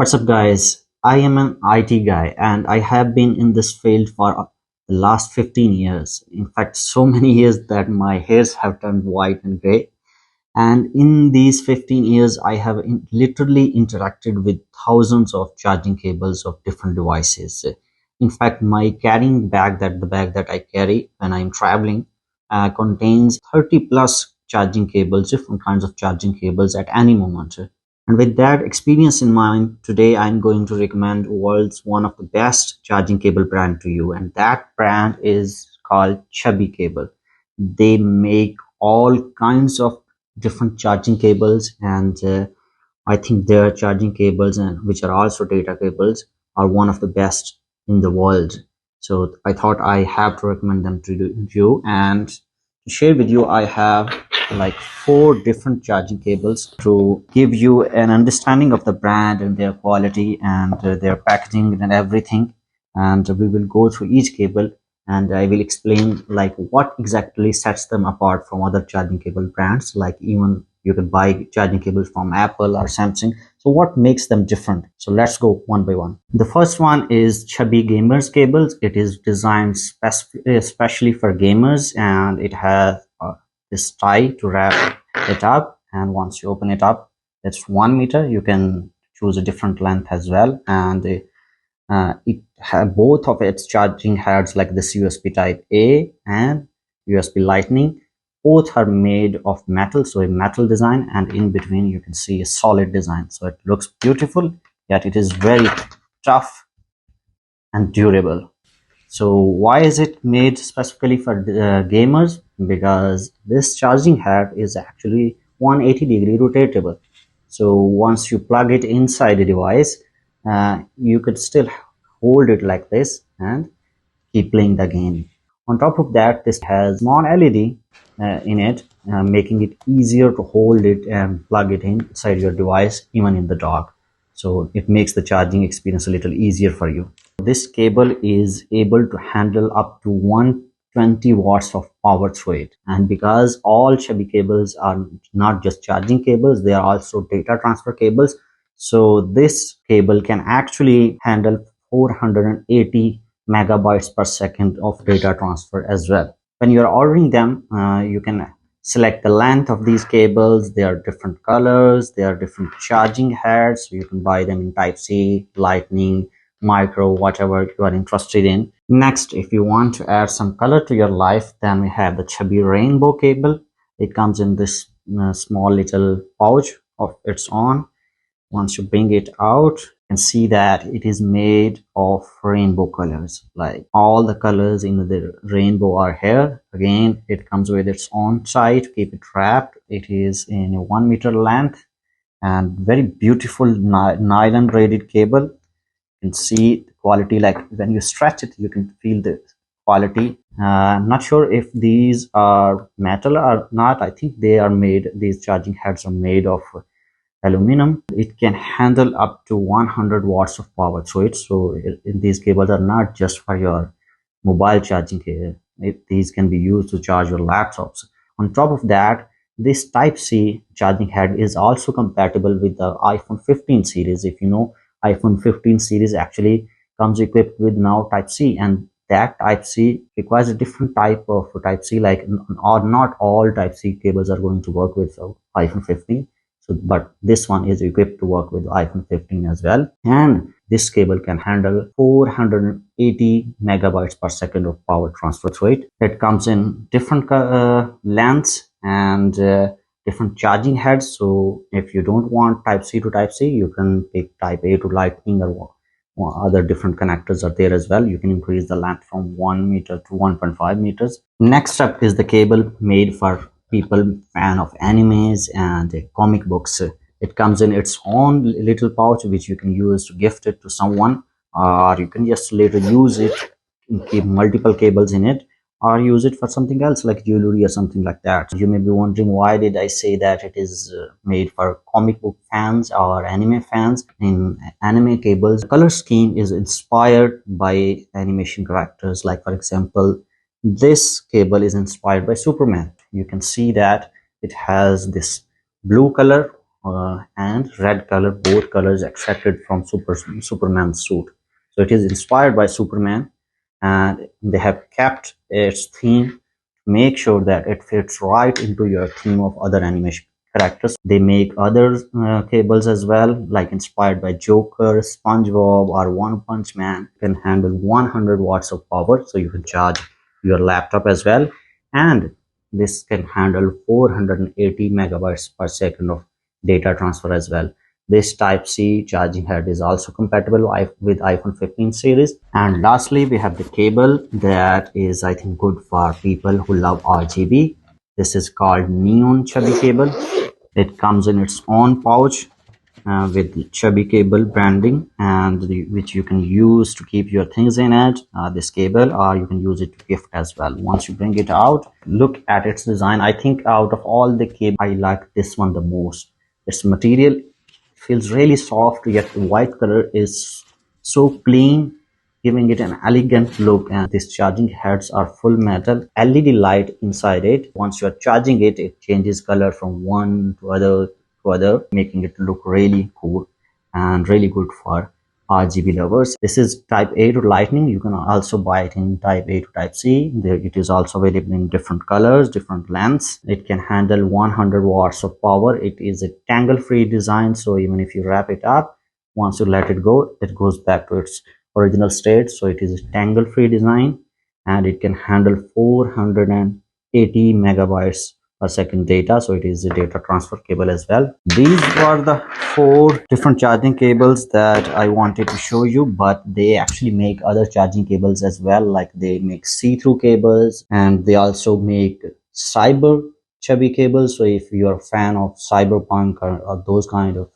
What's up, guys? I am an IT guy and I have been in this field for the last 15 years. In fact, so many years that my hairs have turned white and gray. And in these 15 years, I have literally interacted with thousands of charging cables of different devices. In fact, my carrying bag, the bag that I carry when I'm traveling, contains 30 plus charging cables, different kinds of charging cables at any moment. And with that experience in mind, today I'm going to recommend world's one of the best charging cable brand to you, and that brand is called ChubbyCable. They make all kinds of different charging cables, and I think their charging cables, and which are also data cables, are one of the best in the world. So I thought I have to recommend them to you, and to share with you, I have like 4 different charging cables to give you an understanding of the brand and their quality and their packaging and everything. And we will go through each cable, and I will explain like what exactly sets them apart from other charging cable brands. Like even you can buy charging cables from Apple or Samsung. So what makes them different? So let's go one by one. The first one is Chubby Gamers cables. It is designed especially for gamers, and it has this tie to wrap it up. And once you open it up, it's 1 meter. You can choose a different length as well, and it have both of its charging heads like this USB type A and USB lightning. Both are made of metal, so a metal design, and in between you can see a solid design. So it looks beautiful, yet it is very tough and durable. So why is it made specifically for gamers? Because this charging head is actually 180-degree rotatable. So once you plug it inside the device, you could still hold it like this and keep playing the game. On top of that, this has small LED in it, making it easier to hold it and plug it inside your device, even in the dark. So it makes the charging experience a little easier for you. This cable is able to handle up to 120 watts of power through it. And because all Chubby cables are not just charging cables, they are also data transfer cables. So this cable can actually handle 480 megabytes per second of data transfer as well. When you're ordering them, you can select the length of these cables. They are different colors, they are different charging heads, so you can buy them in type C, lightning, micro, whatever you are interested in. Next, if you want to add some color to your life, then we have the Chubby rainbow cable. It comes in this small little pouch of its own. Once you bring it out, you can see that it is made of rainbow colors. Like all the colors in the rainbow are here. Again, it comes with its own tie to keep it wrapped. It is in a 1 meter length and very beautiful nylon braided cable. You can see the quality, like when you stretch it, you can feel the quality. I'm not sure if these are metal or not. I think they are made, these charging heads are made of aluminum. It can handle up to 100 watts of power through it. So these cables are not just for your mobile charging cable. These can be used to charge your laptops. On top of that, this type C charging head is also compatible with the iPhone 15 series. If you know, iPhone 15 series actually comes equipped with now type C, and that type C requires a different type of type C, like, or not all type C cables are going to work with iPhone 15. So, but this one is equipped to work with iPhone 15 as well. And this cable can handle 480 megabytes per second of power transfer through it. It comes in different lengths and different charging heads. So if you don't want type C to type C, you can pick type A to lightning, or other different connectors are there as well. You can increase the length from 1 meter to 1.5 meters. Next up is the cable made for people fan of animes and comic books. It comes in its own little pouch, which you can use to gift it to someone, or you can just later use it and keep multiple cables in it, or use it for something else like jewelry or something like that. You may be wondering, why did I say that it is made for comic book fans or anime fans? In anime cables, the color scheme is inspired by animation characters. Like, for example, this cable is inspired by Superman. You can see that it has this blue color and red color, both colors extracted from Superman's suit. So it is inspired by Superman, and they have kept its theme to make sure that it fits right into your theme of other animation characters. They make other cables as well, like inspired by Joker, SpongeBob, or One Punch Man. Can handle 100 watts of power, so you can charge your laptop as well. And this can handle 480 megabytes per second of data transfer as well. This type C charging head is also compatible with iPhone 15 series. And lastly, we have the cable that is, I think, good for people who love RGB. This is called Neon Chubby Cable. It comes in its own pouch with ChubbyCable branding, and which you can use to keep your things in it, this cable, or you can use it to gift as well. Once you bring it out, look at its design. I think out of all the cable, I like this one the most. Its material feels really soft, yet the white color is so clean, giving it an elegant look. And these charging heads are full metal LED light inside it. Once you are charging it, it changes color from one to other, making it look really cool and really good for RGB lovers. This is type A to lightning. You can also buy it in type A to type C. There it is also available in different colors, different lengths. It can handle 100 watts of power. It is a tangle-free design, so even if you wrap it up, once you let it go, it goes back to its original state. So it is a tangle-free design, and it can handle 480 megabytes per second data, so it is a data transfer cable as well. These were the 4 different charging cables that I wanted to show you, but they actually make other charging cables as well, like they make see-through cables, and they also make cyber chubby cables. So if you're a fan of cyberpunk or those kind of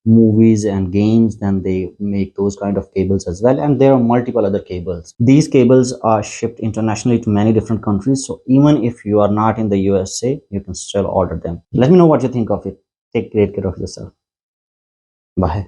movies and games, then they make those kind of cables as well. And there are multiple other cables. These cables are shipped internationally to many different countries, so even if you are not in the USA, you can still order them. Let me know what you think of it. Take great care of yourself. Bye.